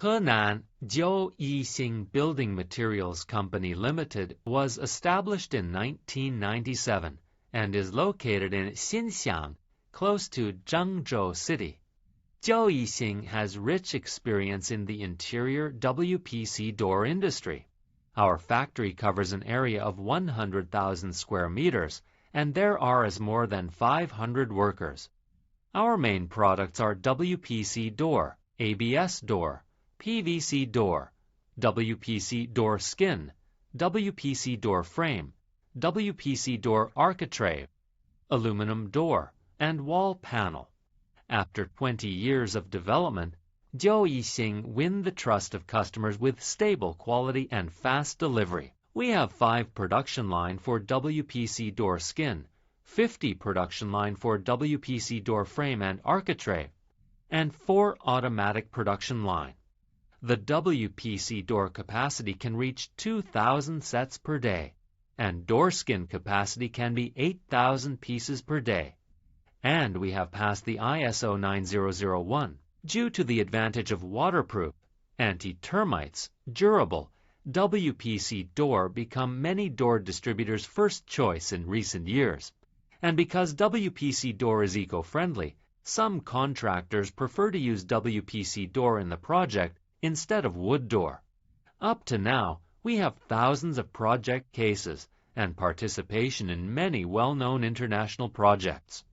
Henan Jiu Yixing Building Materials Company Limited was established in 1997 and is located in Xinxiang, close to Zhengzhou City. Jiu Yixing has rich experience in the interior WPC door industry. Our factory covers an area of 100,000 square meters, and there are as more than 500 workers. Our main products are WPC door, ABS door, PVC door, WPC door skin, WPC door frame, WPC door architrave, aluminum door, and wall panel. After 20 years of development, Jiu Yixing win the trust of customers with stable quality and fast delivery. We have 5 production line for WPC door skin, 50 production line for WPC door frame and architrave, and 4 automatic production line. The WPC door capacity can reach 2,000 sets per day, and door skin capacity can be 8,000 pieces per day. And we have passed the ISO 9001. Due to the advantage of waterproof, anti-termites, durable, WPC door become many door distributors' first choice in recent years. And because WPC door is eco-friendly, some contractors prefer to use WPC door in the project instead of wood door. Up to now, we have thousands of project cases and participation in many well-known international projects.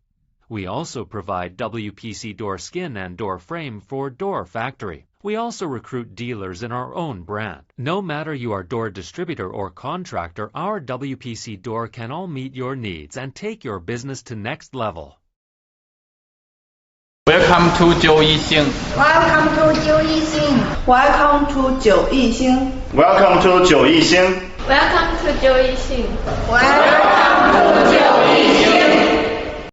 We also provide WPC door skin and door frame for door factory. We also recruit dealers in our own brand. No matter you are door distributor or contractor, our WPC door can all meet your needs and take your business to next level. Welcome to Jiu Yixing. Welcome to Jiu Yixing. Welcome to Jiu Yixing. Welcome to Jiu Yixing. Welcome to Jiu Yixing. Welcome